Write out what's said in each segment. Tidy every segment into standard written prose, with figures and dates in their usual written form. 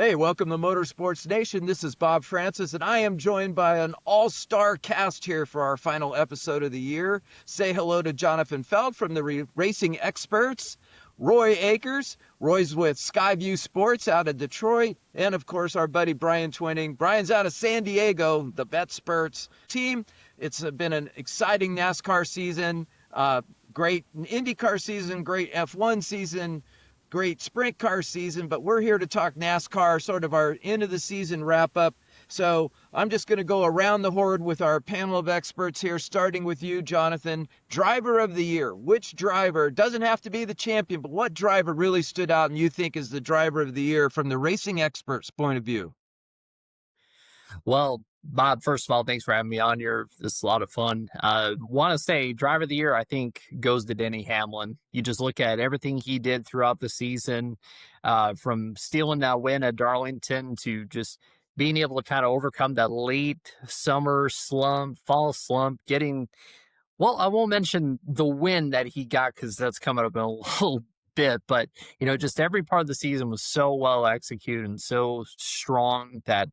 Hey, welcome to Motorsports Nation. This is Bob Francis, and I am joined by an all-star cast here for our final episode of the year. Say hello to Jonathan Fjeld from the Racing Experts, Roy Akers. Roy's with Skyview Sports out of Detroit, and of course our buddy Brian Twinning. Brian's out of San Diego, the BetSperts team. It's been an exciting NASCAR season, great IndyCar season, great F1 season, great sprint car season, but we're here to talk NASCAR, sort of our end of the season wrap up. So I'm just going to go around the horn with our panel of experts here, starting with you, Jonathan. Driver of the year. Which driver, doesn't have to be the champion, but what driver really stood out and you think is the driver of the year from the racing experts' point of view? Well, Bob, first of all, thanks for having me on here. This is a lot of fun. Want to say driver of the year, I think, goes to Denny Hamlin. You just look at everything he did throughout the season, from stealing that win at Darlington to just being able to kind of overcome that late summer slump, fall slump, well, I won't mention the win that he got because that's coming up in a little bit, but, just every part of the season was so well executed and so strong that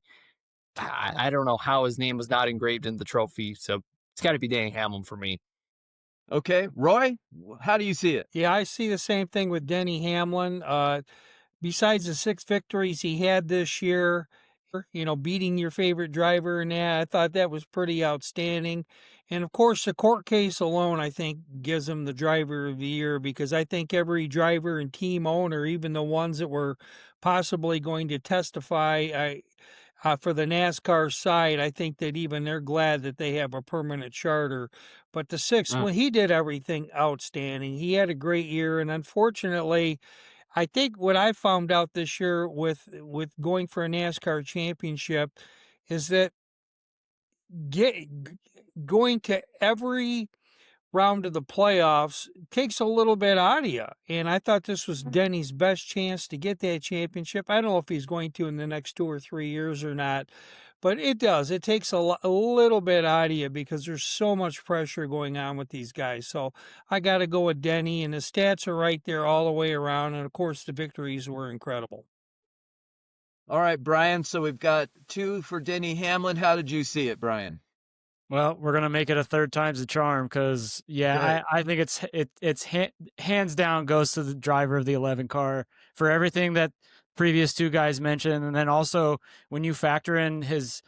I don't know how his name was not engraved in the trophy. So it's got to be Danny Hamlin for me. Okay, Roy, how do you see it? Yeah, I see the same thing with Denny Hamlin. Besides the 6 victories he had this year, beating your favorite driver and that, I thought that was pretty outstanding. And of course, the court case alone, I think, gives him the driver of the year because I think every driver and team owner, even the ones that were possibly going to testify, for the NASCAR side, I think that even they're glad that they have a permanent charter. But the sixth, Mm. when he did everything outstanding, he had a great year. And unfortunately, I think what I found out this year with going for a NASCAR championship is that get, going to every round of the playoffs takes a little bit out of you. And I thought this was Denny's best chance to get that championship. I don't know if he's going to in the next 2 or 3 years or not, but it does. It takes a little bit out of you because there's so much pressure going on with these guys. So I got to go with Denny, and the stats are right there all the way around. And of course, the victories were incredible. All right, Brian, so we've got two for Denny Hamlin. How did you see it, Brian? Well, we're gonna make it a third time's the charm because Okay. I think hands down goes to the driver of the 11 car for everything that previous two guys mentioned, and then also when you factor in his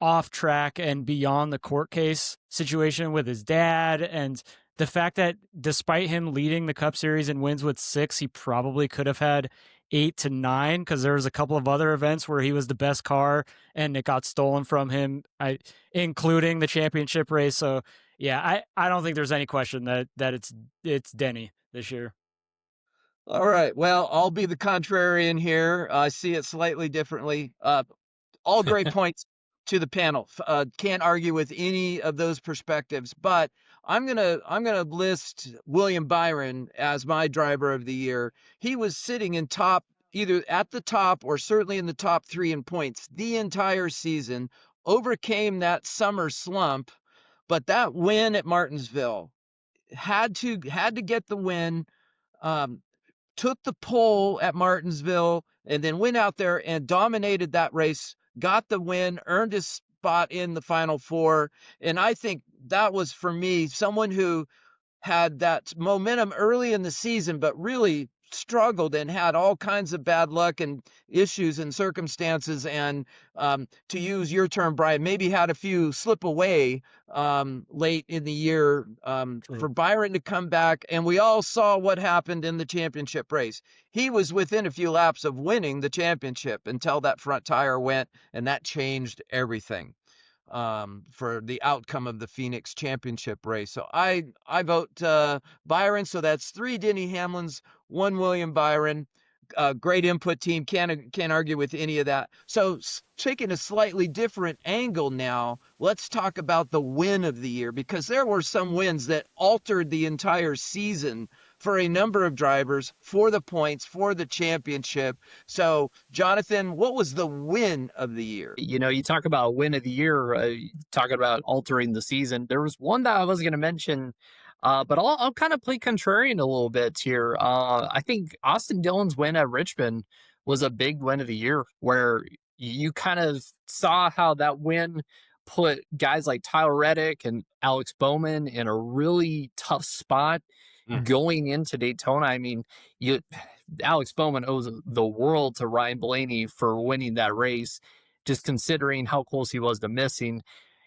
off track and beyond the court case situation with his dad, and the fact that despite him leading the Cup Series and wins with 6, he probably could have had 8 to 9 because there was a couple of other events where he was the best car and it got stolen from him. Including the championship race. So yeah, I don't think there's any question that it's Denny this year. All right. Well, I'll be the contrarian here. I see it slightly differently. All great points to the panel. Can't argue with any of those perspectives, but I'm gonna list William Byron as my driver of the year. He was sitting in top, either at the top or certainly in the top three in points the entire season, overcame that summer slump, but that win at Martinsville had to get the win. Um, Took the pole at Martinsville and then went out there and dominated that race, got the win, earned his spot in the Final Four. And I think that was, for me, someone who had that momentum early in the season, but really struggled and had all kinds of bad luck and issues and circumstances. And to use your term, Brian, maybe had a few slip away late in the year, for Byron to come back. And we all saw what happened in the championship race. He was within a few laps of winning the championship until that front tire went, and that changed everything for the outcome of the Phoenix championship race. So I vote Byron. So that's 3 Denny Hamlins, 1 William Byron. Great input team. Can't argue with any of that. So taking a slightly different angle now, let's talk about the win of the year, because there were some wins that altered the entire season for a number of drivers, for the points, for the championship. So, Jonathan, what was the win of the year? You talk about win of the year, talking about altering the season. There was one that I was going to mention, but I'll kind of play contrarian a little bit here. I think Austin Dillon's win at Richmond was a big win of the year, where you kind of saw how that win put guys like Tyler Reddick and Alex Bowman in a really tough spot going into Daytona. I mean, you Alex Bowman owes the world to Ryan Blaney for winning that race, just considering how close he was to missing.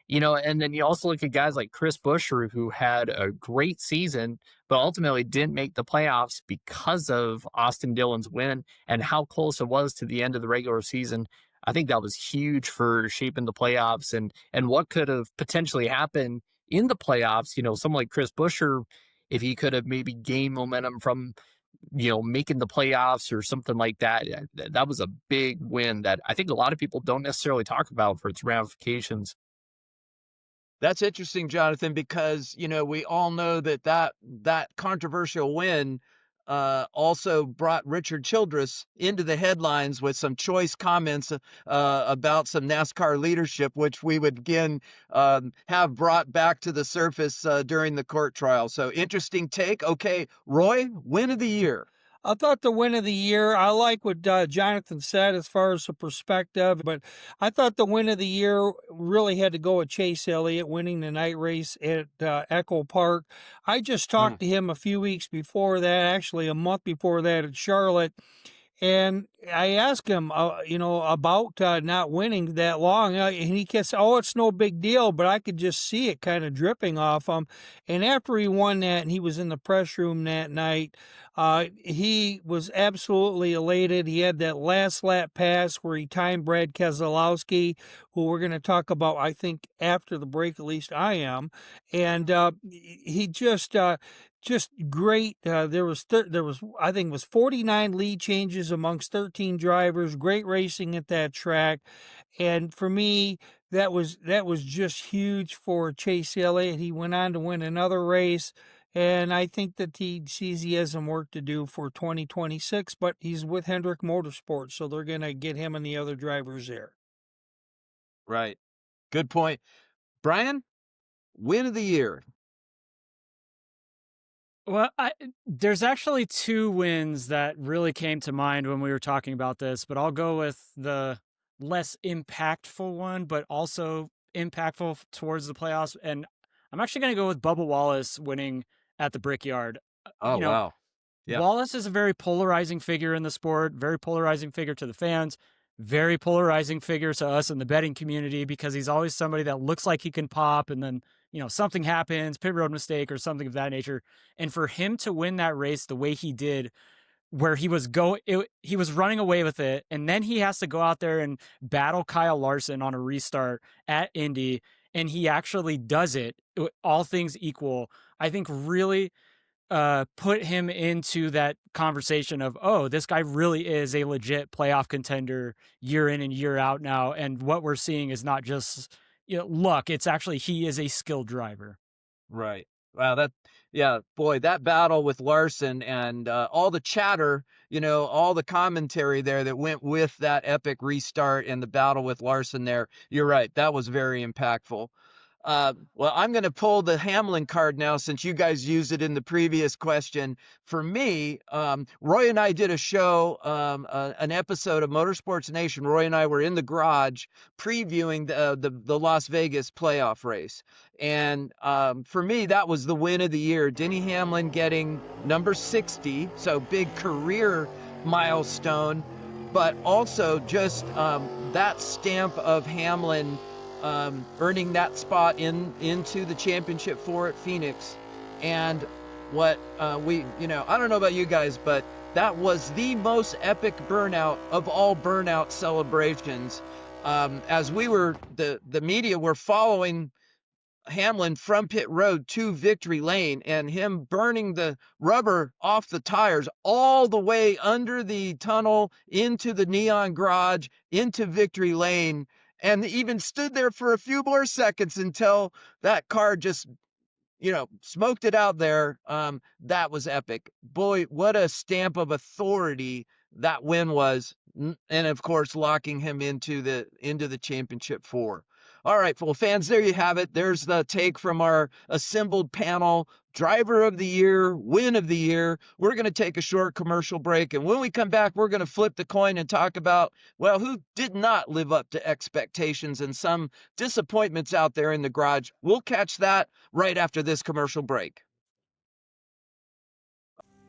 And then you also look at guys like Chris Buescher, who had a great season, but ultimately didn't make the playoffs because of Austin Dillon's win and how close it was to the end of the regular season. I think that was huge for shaping the playoffs and what could have potentially happened in the playoffs. Someone like Chris Buescher, if he could have maybe gained momentum from, making the playoffs or something like that, that was a big win that I think a lot of people don't necessarily talk about for its ramifications. That's interesting, Jonathan, because we all know that controversial win also brought Richard Childress into the headlines with some choice comments about some NASCAR leadership, which we would again have brought back to the surface during the court trial. So interesting take. Okay, Roy, win of the year. I thought the win of the year, I like what Jonathan said as far as the perspective, but I thought the win of the year really had to go with Chase Elliott winning the night race at Echo Park. I just talked to him a few weeks before that, actually a month before that at Charlotte. And I asked him, about not winning that long, and he kept saying, "Oh, it's no big deal," but I could just see it kind of dripping off him. And after he won that, and he was in the press room that night, he was absolutely elated. He had that last lap pass where he timed Brad Keselowski, who we're going to talk about, I think, after the break. At least I am. And he just great. There was I think it was 49 lead changes amongst 13 drivers. Great racing at that track, and for me, that was just huge for Chase Elliott. He went on to win another race, and I think that he sees he has some work to do for 2026. But he's with Hendrick Motorsports, so they're going to get him and the other drivers there. Right. Good point. Brian, win of the year. Well, there's actually two wins that really came to mind when we were talking about this, but I'll go with the less impactful one, but also impactful towards the playoffs. And I'm actually going to go with Bubba Wallace winning at the Brickyard. Oh, wow. Yeah. Wallace is a very polarizing figure in the sport, very polarizing figure to the fans, very polarizing figure to us in the betting community, because he's always somebody that looks like he can pop and then something happens, pit road mistake or something of that nature. And for him to win that race the way he did, where he was running away with it, and then he has to go out there and battle Kyle Larson on a restart at Indy, and he actually does it, all things equal, I think really put him into that conversation of, oh, this guy really is a legit playoff contender year in and year out now. And what we're seeing is not just luck. It's actually, he is a skilled driver. Right. Wow. Boy, that battle with Larson and all the chatter, all the commentary there that went with that epic restart and the battle with Larson there. You're right. That was very impactful. Well, I'm going to pull the Hamlin card now since you guys used it in the previous question. For me, Roy and I did a show, an episode of Motorsports Nation. Roy and I were in the garage previewing the Las Vegas playoff race. And for me, that was the win of the year. Denny Hamlin getting number 60, so big career milestone, but also just that stamp of Hamlin earning that spot into the championship 4 at Phoenix. And what I don't know about you guys, but that was the most epic burnout of all burnout celebrations. As the media were following Hamlin from pit road to victory lane, and him burning the rubber off the tires all the way under the tunnel into the neon garage into victory lane, and even stood there for a few more seconds until that car just smoked it out there. That was epic. Boy, what a stamp of authority that win was, and of course locking him into the championship 4. All right, well, fans, there you have it. There's the take from our assembled panel. Driver of the year, win of the year. We're going to take a short commercial break. And when we come back, we're going to flip the coin and talk about, well, who did not live up to expectations and some disappointments out there in the garage. We'll catch that right after this commercial break.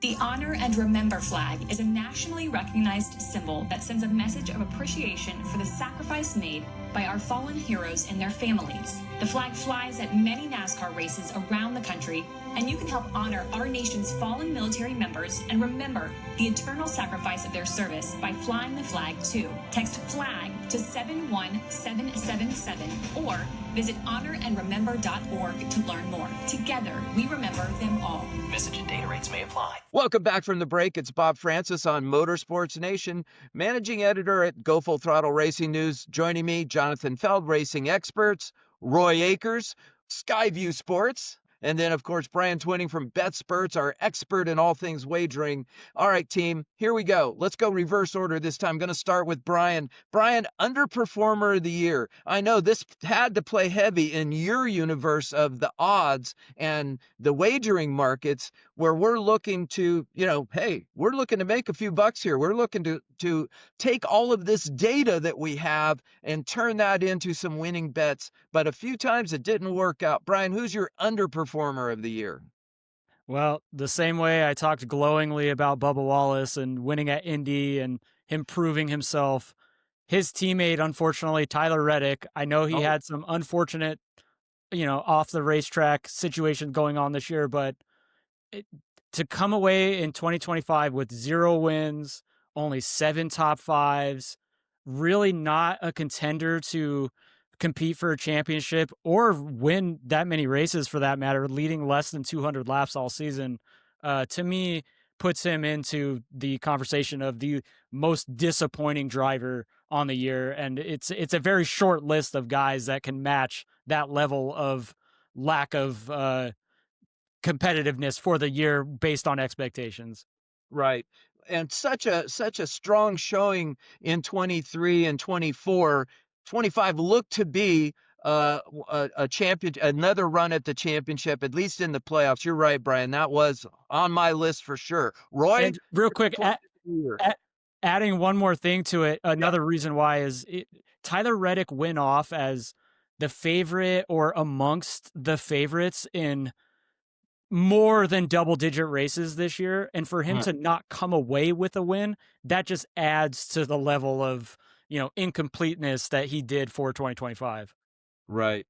The Honor and Remember flag is a nationally recognized symbol that sends a message of appreciation for the sacrifice made by our fallen heroes and their families. The flag flies at many NASCAR races around the country, and you can help honor our nation's fallen military members and remember the eternal sacrifice of their service by flying the flag too. Text FLAG to 71777 or visit honorandremember.org to learn more. Together, we remember them all. Message and data rates may apply. Welcome back from the break. It's Bob Francis on Motorsports Nation, managing editor at Go Full Throttle Racing News. Joining me, Jonathan Fjeld, racing experts, Roy Akers, Skyview Sports, and then, of course, Brian Twinning from BetSperts, our expert in all things wagering. All right, team, here we go. Let's go reverse order this time. I'm going to start with Brian. Brian, Underperformer of the Year. I know this had to play heavy in your universe of the odds and the wagering markets where we're looking to, hey, we're looking to make a few bucks here. We're looking to take all of this data that we have and turn that into some winning bets. But a few times it didn't work out. Brian, who's your underperformer of the year? Well, the same way I talked glowingly about Bubba Wallace and winning at Indy and him proving himself, his teammate, unfortunately, Tyler Reddick, I know he had some unfortunate, off the racetrack situation going on this year, but to come away in 2025 with 0 wins, only 7 top 5s, really not a contender to compete for a championship or win that many races for that matter, leading less than 200 laps all season, to me puts him into the conversation of the most disappointing driver on the year. And it's a very short list of guys that can match that level of lack of competitiveness for the year based on expectations. Right. And such a strong showing in 23 and 24. 25 looked to be a champion, another run at the championship, at least in the playoffs. You're right, Brian. That was on my list for sure. Roy, and real quick, adding one more thing to it, another reason why is Tyler Reddick went off as the favorite or amongst the favorites in more than double-digit races this year, and for him to not come away with a win, that just adds to the level of incompleteness that he did for 2025. Right.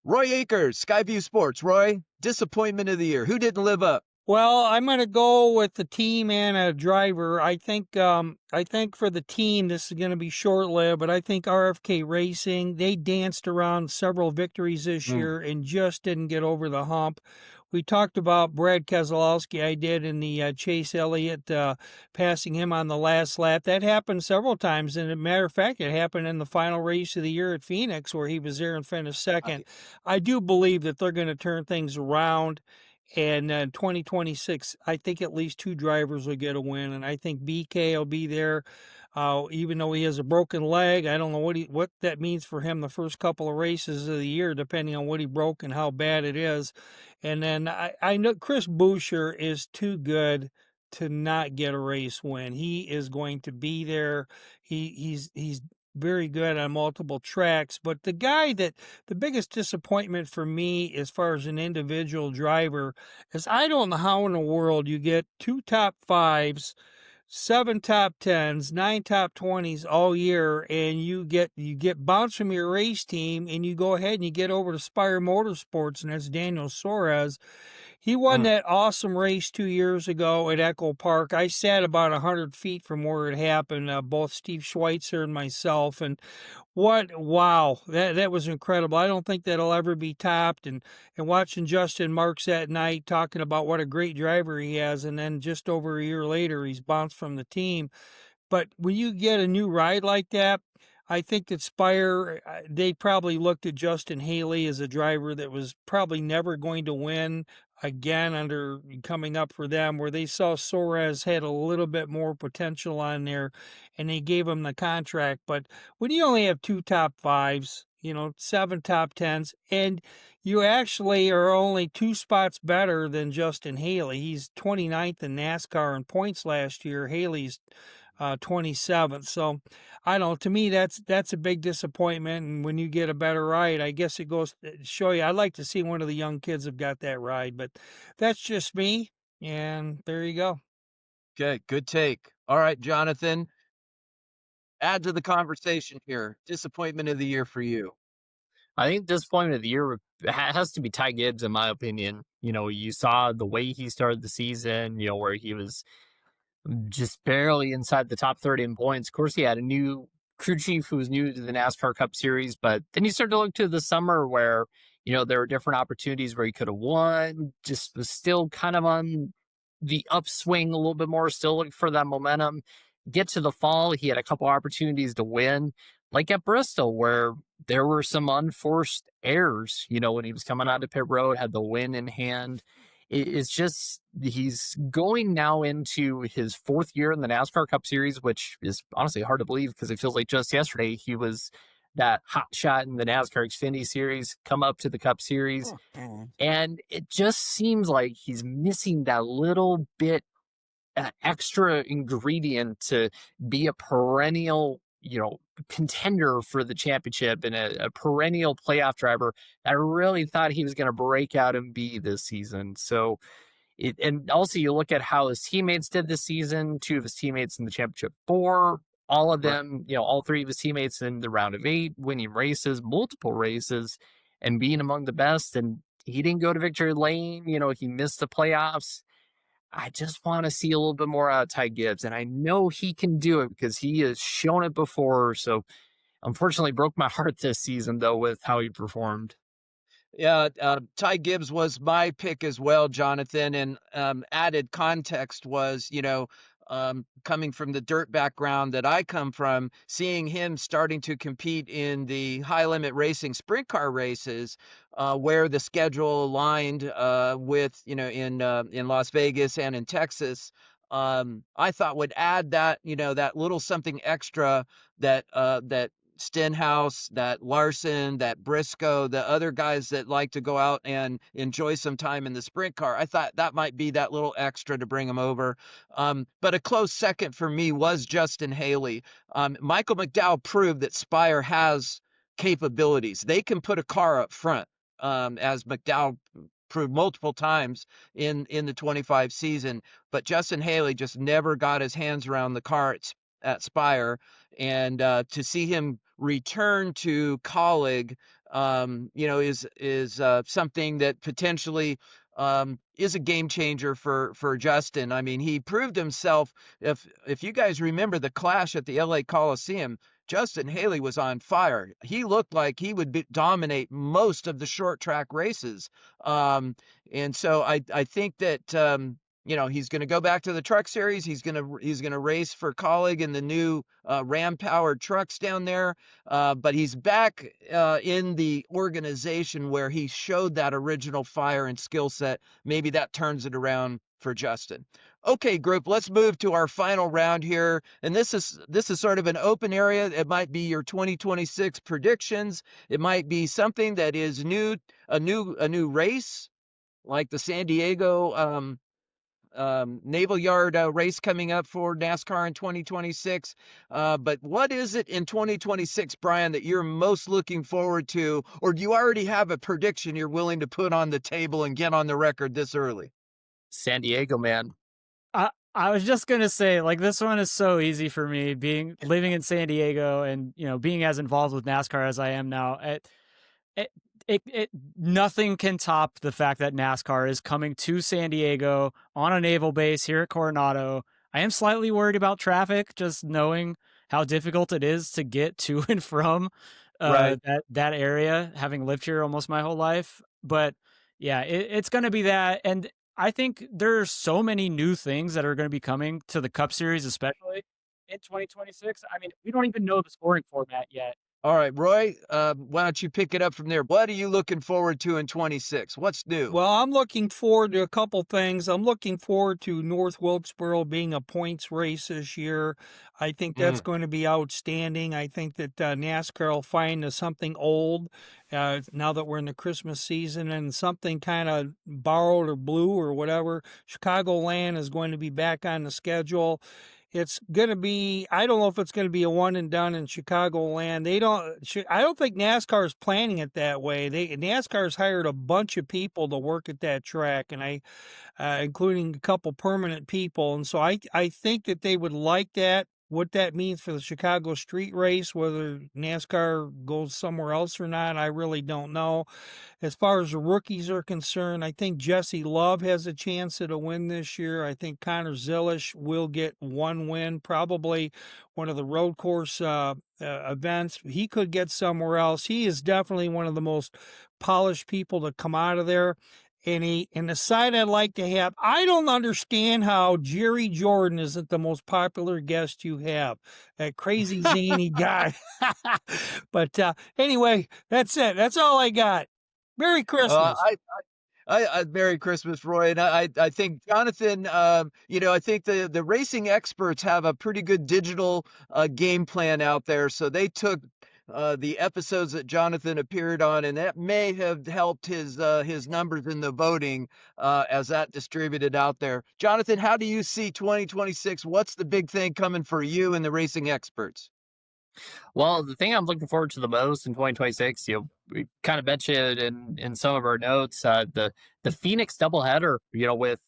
Roy Akers, Skyview Sports. Roy, disappointment of the year. Who didn't live up? Well, I'm going to go with the team and a driver. I think for the team, this is going to be short-lived, but I think RFK Racing, they danced around several victories this year and just didn't get over the hump. We talked about Brad Keselowski. I did in the Chase Elliott passing him on the last lap. That happened several times. And as a matter of fact, it happened in the final race of the year at Phoenix where he was there and finished second. I do believe that they're going to turn things around. And 2026, I think at least 2 drivers will get a win. And I think BK will be there. Even though he has a broken leg, I don't know what that means for him the first couple of races of the year, depending on what he broke and how bad it is. And then I know Chris Buescher is too good to not get a race win. He is going to be there. He's very good on multiple tracks. But the biggest disappointment for me as far as an individual driver is I don't know how in the world you get 2 top 5s, 7 top 10s, 9 top 20s all year, and you get bounced from your race team, and you go ahead and you get over to Spire Motorsports, and that's Daniel Suarez. He won that awesome race 2 years ago at Echo Park. I sat about 100 feet from where it happened, both Steve Schweitzer and myself, and wow, that was incredible. I don't think that'll ever be topped. And watching Justin Marks that night talking about what a great driver he has, and then just over a year later, he's bounced from the team. But when you get a new ride like that, I think that Spire, they probably looked at Justin Haley as a driver that was probably never going to win again under coming up for them, where they saw Suarez had a little bit more potential on there, and they gave him the contract. But when you only have 2 top 5s, 7 top 10s, and you actually are only 2 spots better than Justin Haley. He's 29th in NASCAR in points last year. Haley's 27th. So I don't know. To me, that's a big disappointment. And when you get a better ride, I guess it goes to show you. I'd like to see one of the young kids have got that ride, but that's just me. And there you go. Okay, good take. All right, Jonathan, add to the conversation here. Disappointment of the year for you. I think disappointment of the year has to be Ty Gibbs, in my opinion. You saw the way he started the season, where he was just barely inside the top 30 in points. Of course, he had a new crew chief who was new to the NASCAR Cup Series, but then you start to look to the summer where, there were different opportunities where he could have won, just was still kind of on the upswing a little bit more, still looking for that momentum. Get to the fall, he had a couple opportunities to win, like at Bristol, where there were some unforced errors, when he was coming out of pit road, had the win in hand. It's just he's going now into his 4th year in the NASCAR Cup Series, which is honestly hard to believe because it feels like just yesterday he was that hot shot in the NASCAR Xfinity Series, come up to the Cup Series. And it just seems like he's missing that little bit extra ingredient to be a perennial, contender for the championship and a perennial playoff driver. I really thought he was going to break out and be this season. So and also you look at how his teammates did this season, 2 of his teammates in the championship 4, all of them, all 3 of his teammates in the round of 8, winning races, multiple races, and being among the best. And he didn't go to victory lane. He missed the playoffs. I just want to see a little bit more out of Ty Gibbs, and I know he can do it because he has shown it before. So unfortunately broke my heart this season, though, with how he performed. Yeah, Ty Gibbs was my pick as well, Jonathan. And added context was, coming from the dirt background that I come from, seeing him starting to compete in the high limit racing sprint car races, where the schedule aligned with, in Las Vegas and in Texas. I thought would add that, that little something extra that Stenhouse, that Larson, that Briscoe, the other guys that like to go out and enjoy some time in the sprint car. I thought that might be that little extra to bring them over. But a close second for me was Justin Haley. Michael McDowell proved that Spire has capabilities. They can put a car up front, as McDowell proved multiple times in the 25 season. But Justin Haley just never got his hands around the car at Spire. And to see him return to Colleague, is something that potentially is a game changer for Justin. I mean, he proved himself. If you guys remember the clash at the LA Coliseum, Justin Haley was on fire. He looked like he would dominate most of the short track races. And so I think that he's going to go back to the truck series. He's going to race for Colleague in the new Ram powered trucks down there. But he's back in the organization where he showed that original fire and skill set. Maybe that turns it around for Justin. Okay, group, let's move to our final round here. And this is sort of an open area. It might be your 2026 predictions. It might be something that is new, a new race, like the San Diego Naval Yard race coming up for NASCAR in 2026. But what is it in 2026, Brian, that you're most looking forward to? Or do you already have a prediction you're willing to put on the table and get on the record this early? San Diego, man. I was just gonna say, like, this one is so easy for me, living in San Diego and being as involved with NASCAR as I am now. Nothing can top the fact that NASCAR is coming to San Diego on a naval base here at Coronado. I am slightly worried about traffic, just knowing how difficult it is to get to and from Right. that area, having lived here almost my whole life. But yeah, it's going to be that. And I think there's so many new things that are going to be coming to the Cup Series, especially in 2026. I mean, we don't even know the scoring format yet. All right, Roy, why don't you pick it up from there? What are you looking forward to in 26? What's new? Well, I'm looking forward to a couple things. I'm looking forward to North Wilkesboro being a points race this year. I think that's Mm, going to be outstanding. I think that NASCAR will find something old now that we're in the Christmas season, and something kind of borrowed or blue or whatever. Chicagoland is going to be back on the schedule. It's going to be, I don't know if it's going to be a one and done in Chicagoland. I don't think NASCAR is planning it that way. NASCAR's hired a bunch of people to work at that track, and including a couple permanent people. And so I think that they would like that. What that means for the Chicago street race, whether NASCAR goes somewhere else or not, I really don't know. As far as the rookies are concerned, I think Jesse Love has a chance at a win this year. I think Connor Zilisch will get one win, probably one of the road course events. He could get somewhere else. He is definitely one of the most polished people to come out of there. And the side I'd like to have, I don't understand how Jerry Jordan isn't the most popular guest you have. That crazy zany guy. But anyway, that's it. That's all I got. Merry uh, Christmas. Merry Christmas, Roy. And I think Jonathan, I think the racing experts have a pretty good digital game plan out there. So they took the episodes that Jonathan appeared on, and that may have helped his numbers in the voting as that distributed out there. Jonathan, how do you see 2026? What's the big thing coming for you and the racing experts? Well, the thing I'm looking forward to the most in 2026, we kind of mentioned in some of our notes, the Phoenix doubleheader, with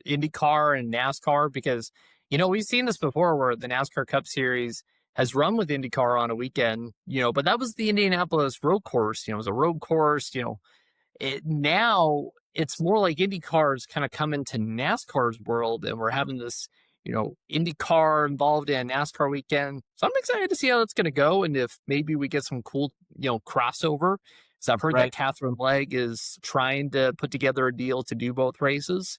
IndyCar and NASCAR, because we've seen this before where the NASCAR Cup Series has run with IndyCar on a weekend, but that was the Indianapolis road course. It was a road course. Now it's more like IndyCar's kind of come into NASCAR's world, and we're having this IndyCar involved in a NASCAR weekend. So I'm excited to see how that's going to go, and if maybe we get some cool, crossover. So I've heard that Right. Catherine Legg is trying to put together a deal to do both races.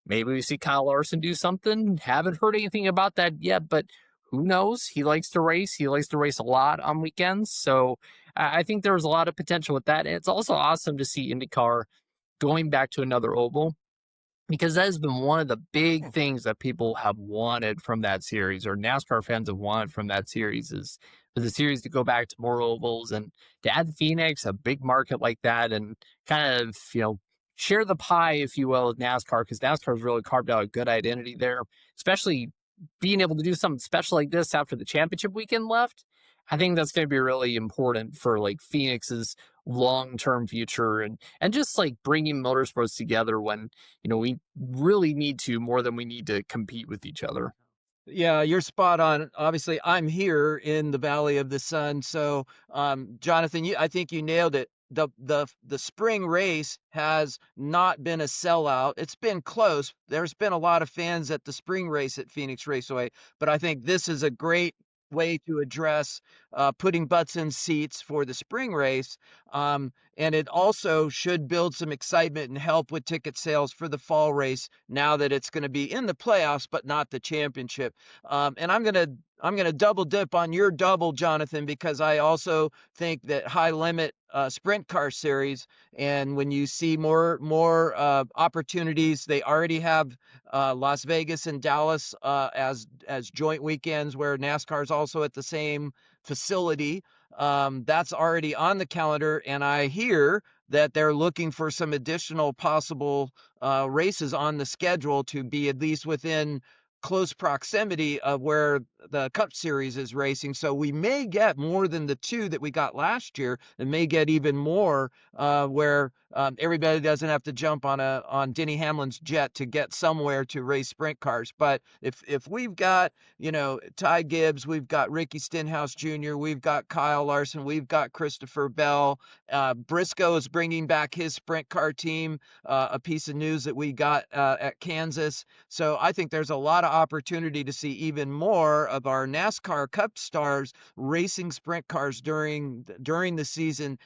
Maybe we see Kyle Larson do something. Haven't heard anything about that yet, but who knows? He likes to race. He likes to race a lot on weekends. So I think there's a lot of potential with that. And it's also awesome to see IndyCar going back to another oval, because that has been one of the big things that people have wanted from that series, or NASCAR fans have wanted from that series, is for the series to go back to more ovals and to add Phoenix, a big market like that, and kind of, share the pie, if you will, with NASCAR, because NASCAR has really carved out a good identity there, especially being able to do something special like this after the championship weekend left. I think that's going to be really important for like Phoenix's long-term future, and just like bringing motorsports together when we really need to, more than we need to compete with each other. Yeah, you're spot on. Obviously, I'm here in the Valley of the Sun. So, Jonathan, I think you nailed it. The spring race has not been a sellout. It's been close. There's been a lot of fans at the spring race at Phoenix Raceway, but I think this is a great way to address putting butts in seats for the spring race. And it also should build some excitement and help with ticket sales for the fall race now that it's going to be in the playoffs, but not the championship. And I'm gonna double dip on your double, Jonathan, because I also think that high limit sprint car series, and when you see more opportunities, they already have Las Vegas and Dallas as joint weekends where NASCAR is also at the same facility. That's already on the calendar, and I hear that they're looking for some additional possible races on the schedule to be at least within close proximity of where the Cup Series is racing. So we may get more than the two that we got last year, and may get even more where everybody doesn't have to jump on Denny Hamlin's jet to get somewhere to race sprint cars. But if we've got Ty Gibbs, we've got Ricky Stenhouse Jr., we've got Kyle Larson, we've got Christopher Bell, Briscoe is bringing back his sprint car team, a piece of news that we got at Kansas. So I think there's a lot of opportunity to see even more of our NASCAR Cup stars racing sprint cars during the season.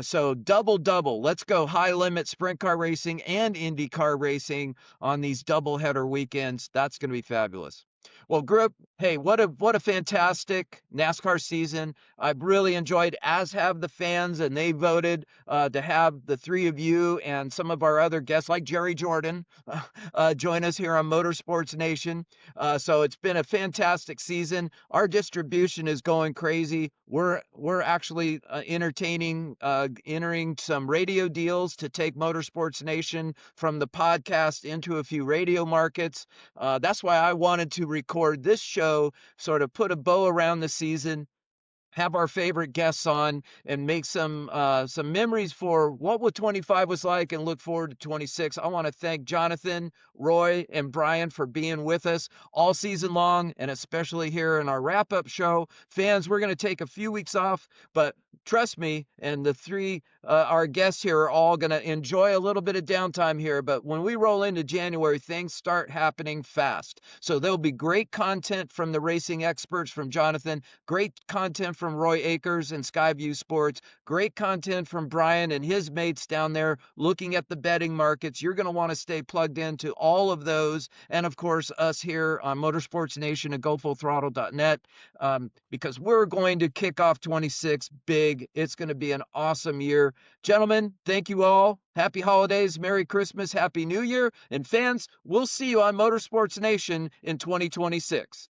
So double. Let's go high limit sprint car racing and Indy car racing on these double header weekends. That's going to be fabulous. Well, group, hey, what a fantastic NASCAR season. I've really enjoyed, as have the fans, and they voted to have the three of you and some of our other guests, like Jerry Jordan, join us here on Motorsports Nation. So it's been a fantastic season. Our distribution is going crazy. We're actually entering some radio deals to take Motorsports Nation from the podcast into a few radio markets. That's why I wanted to record this show, sort of put a bow around the season, have our favorite guests on, and make some memories for what 25 was like, and look forward to 26. I want to thank Jonathan, Roy, and Brian for being with us all season long, and especially here in our wrap-up show. Fans, we're going to take a few weeks off, but trust me, and the three our guests here are all going to enjoy a little bit of downtime here. But when we roll into January, things start happening fast. So there'll be great content from the racing experts, from Jonathan, great content from Roy Akers and Skyview Sports, great content from Brian and his mates down there looking at the betting markets. You're going to want to stay plugged into all of those. And of course, us here on Motorsports Nation at GoFullThrottle.net, because we're going to kick off 26 big. It's going to be an awesome year. Gentlemen, thank you all. Happy holidays, Merry Christmas, Happy New Year. And fans, we'll see you on Motorsports Nation in 2026.